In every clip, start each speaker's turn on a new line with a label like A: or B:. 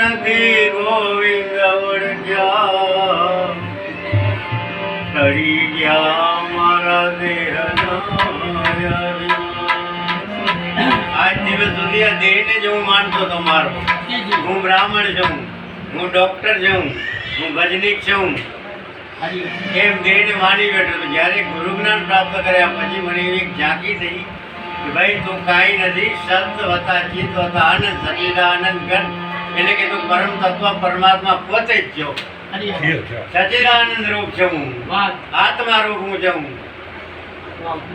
A: નથી ગોવિંદ ઓળખ્યા, કરી ગયા મારા દેહના. આજ દિવસ સુધી આ દેહને જ હું માનતો હતો મારો. હું બ્રાહ્મણ છું, હું ડોક્ટર છું, હું ભજનીક છું, એમ દેહને માની બેઠો હતો. જ્યારે ગુરુ જ્ઞાન પ્રાપ્ત કર્યા પછી મને એવી એક ઝાંકી થઈ કે ભાઈ તું કાંઈ નથી, સત વતા ચિત્ત વતા આનંદ, સચિદાનંદ ઘન, એટલે કે તું પરમ તત્વ પરમાત્મા પોતે જ છો. સચિદાનંદ રૂપ છું હું, આત્મા રૂપ હું છું.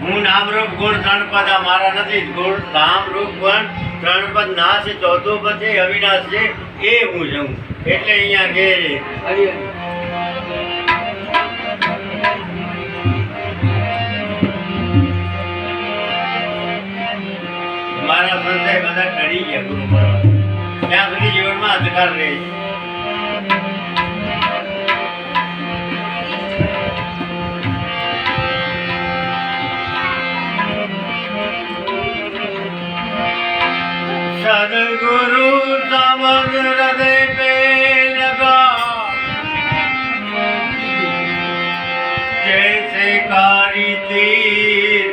A: હું નામ રૂપ ગુણ ત્રણ પદ આ મારા નથી. ગુણ નામ રૂપ ગુણ ત્રણ પદ નાશ, ચોથું પદ છે અવિનાશ છે, એ હું છું. એટલે અહીંયા કે મારા સંશય બધા ટળી ગયા ગુરુ પરવા. ત્યાં સુધી જીવનમાં અંધકાર રહે છે. सदगुरु समझ हृदय पे लगा, जैसे कारी तीर,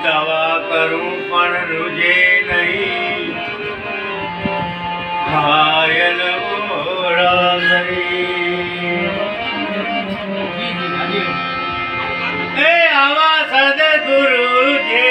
A: दवा करूं पण रुझे नहीं, घायल ओरा शरीर. ए आवा सदगुरु जे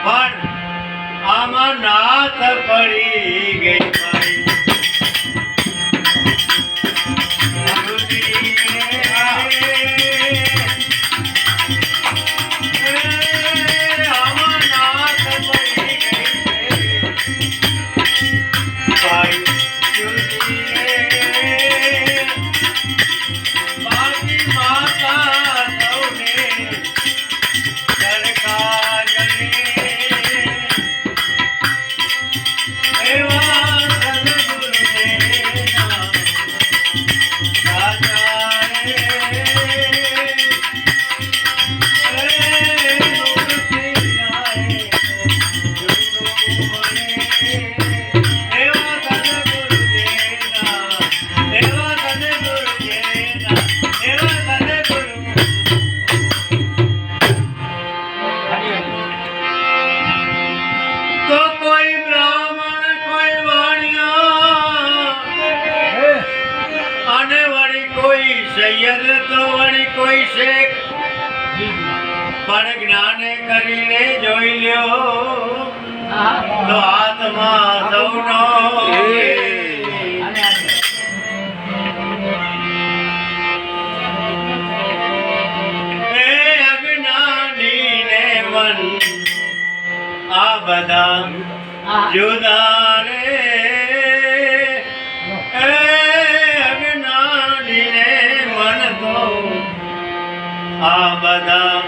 A: પણ આમાં નાથ પડી ગઈ મારી. આમાં નાથ પડી ગઈ ભાઈ. બાકી માતા સૌને કોઈ શેખ પણ જ્ઞાને કરીને જોઈ લ્યો તો આત્મા સૌનો. અજ્ઞાની ને મન આ બધા જુદા રે. અજ્ઞાની ને મન તો આ બધા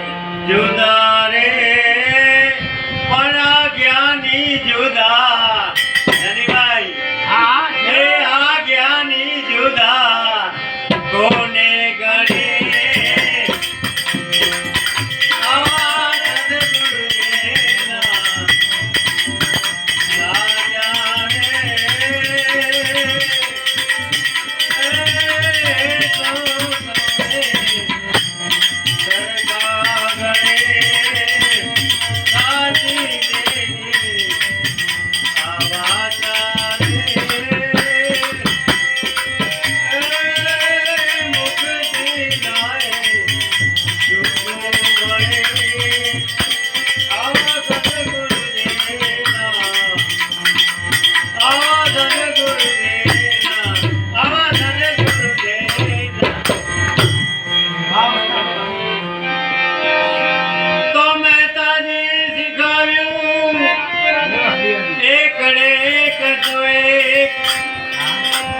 A: જુદા રે, પણ આ જ્ઞાની જુદા. ધનીભાઈ એ આ જ્ઞાની જુદા કોને ગણે. આવા સદગુરુ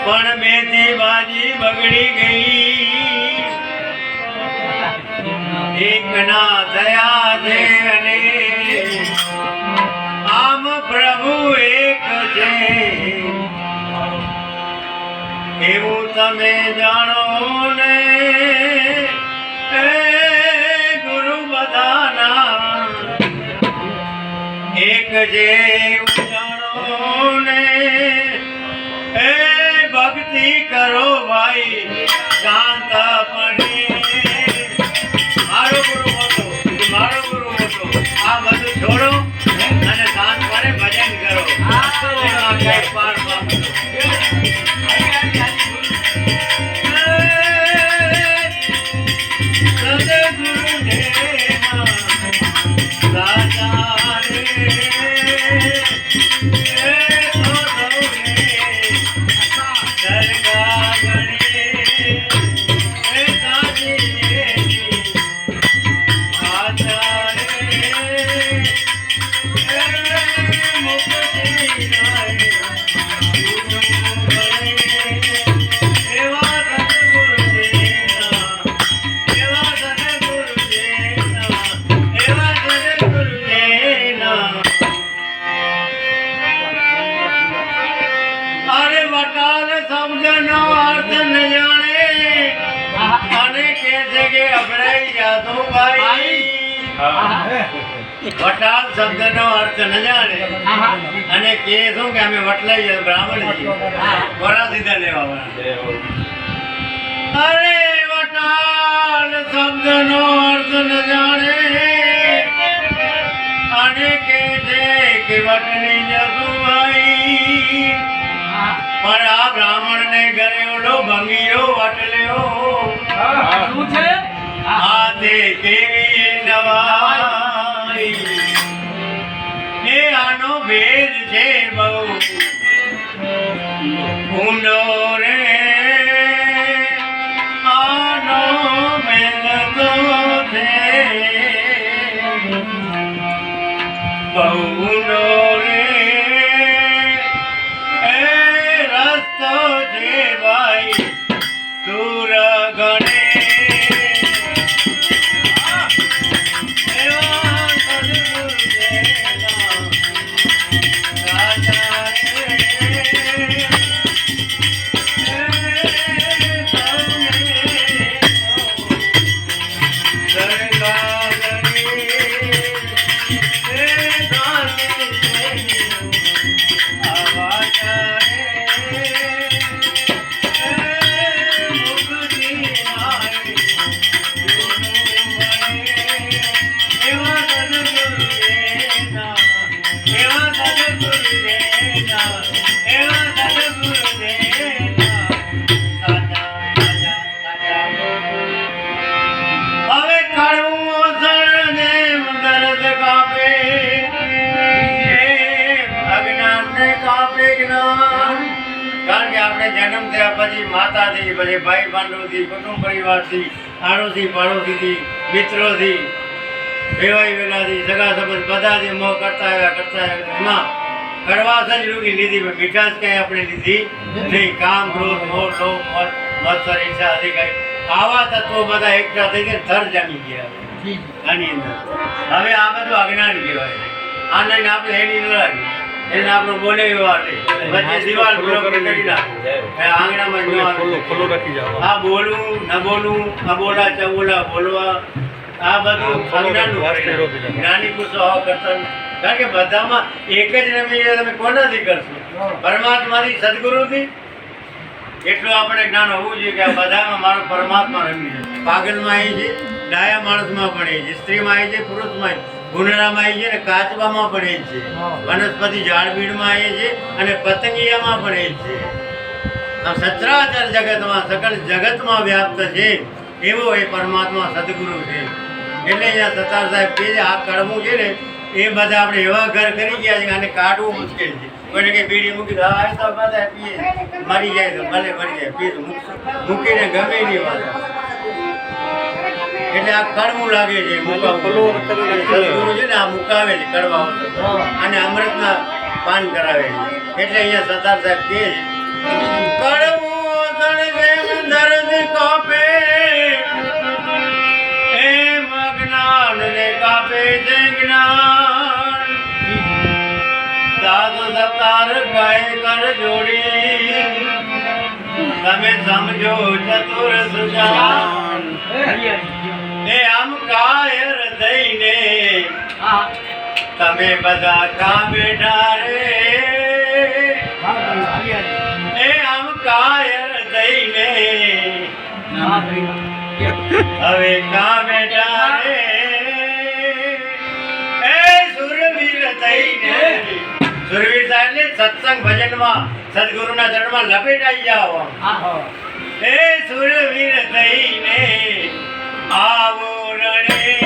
A: પણ બેથી બાજી બગડી ગઈ, એક ના થયા છે અને આમ પ્રભુ એક છે, એવું તમે જાણો ને એ ગુરુ બધાના એક છે, એવું જાણો ને એ ભક્તિ કરો ભાઈ શાંત પડે. મારો ગુરુ હતો, મારો ગુરુ હતો, આ બધું છોડો અને શાંત પડે ભજન કરો. એમાં કઈ પાર પામો. વટાલ શબ્દ નો અર્થ ન જાણે અને કે શું કે અમે વટલાઈ જાય બ્રાહ્મણ કોરા સીધા લેવા વાળા. અરે વટાલ શબ્દ નો અર્થ ન જાણે અને કે છે કે વટની જશું ભાઈ, પણ આ બ્રાહ્મણ ને ઘરે ઓલો ભંગીયો વટલ્યો શું છે આ તે કેવી નવાઈ, એ આનો ભેદ છે બહુ ઊંડો રે, આનો ભેદ તો છે બહુ ઊંડો રે, એ રસ્તો છે ભાઈ દૂર ગણે. કારણ કે આપણે જન્મ થયા પછી માતાથી, પછી ભાઈ ભાંડોથી, કુટુંબ પરિવારથી, આડોશી પાડોશીથી, મિત્રોથી, વેવાઈ વેલાથી, સગા સંબંધ બધાથી મોહ કરતા આવ્યા. એમાં કડવાશ જ રૂકી લીધી, મીઠાશ કંઈ આપણે લીધી નહીં. કામ, ક્રોધ, મોહ, લોભ, મત્સર, ઈચ્છા, અધિકારી આવા તત્વો બધા એકઠા થઈ ગયા, થર જામી ગયા આની અંદર. હવે આ બધું અજ્ઞાન કહેવાય. આનંદ આપણે એની ન લાગી, એને આપણો બોલે વ્યવહાર નહીં, વચ્ચે દિવાલ બ્લોક કરી નાખે, આંગણામાં ન આ બોલવું ન બોલવું, આ બોલા ચબોલા બોલવા, આ બધું અજ્ઞાનનું જ્ઞાની પુરુષો આવા કરતા. કારણ કે બધામાં એક જ રમી તમે કોનાથી કરશો? પરમાત્માથી, સદગુરુથી. એટલું આપણે જ્ઞાન હોવું જોઈએ કે આ બધામાં મારો પરમાત્મા રમી છે. પાગલમાં આવી છે, ડાયા માણસમાં પણ એ છે, સ્ત્રીમાં આવી છે, પુરુષમાં ગુંડળામાં આવી છે, ને કાચવામાં પણ એ છે, વનસ્પતિ ઝાડબીડમાં એ છે, અને પતંગિયામાં પણ એ છે. આમ સચરાચર જગતમાં, સકળ જગતમાં વ્યાપ્ત છે એવો એ પરમાત્મા સદગુરુ છે. એટલે અહીંયા સતાર સાહેબ કહે છે આ કડવું છે ને એ બધા આપણે એવા ઘર કરી ગયા છે કે આને કાઢવું મુશ્કેલ છે. કોઈને કંઈ બીડી મૂકી દો, આ તો બધા પીએ, મરી જાય તો ભલે મરી જાય, પીએ મૂકીને ગમે નહીં વાત. એટલે આ કડવું લાગે છે, સદગુરુ છે ને આ મુકાવે છે કડવા અને અમૃતના પાન કરાવે છે. એટલે અહીંયા સતાર સાહેબ કહે છે કડવું માર કહે કર જોડી તમે સમજો ચતુર સુજાન એ આમ કાયર થઈને તમે બધા કા બેઠા રે એ આમ કાયર થઈને હવે કા બેઠા રે એ સુરવીર થઈને સુરવીર એટલે સત્સંગ ભજનમાં સદગુરુના ચરણમાં લપેટાઈ જાઓ એ સુરવીર થઈને આવો રણે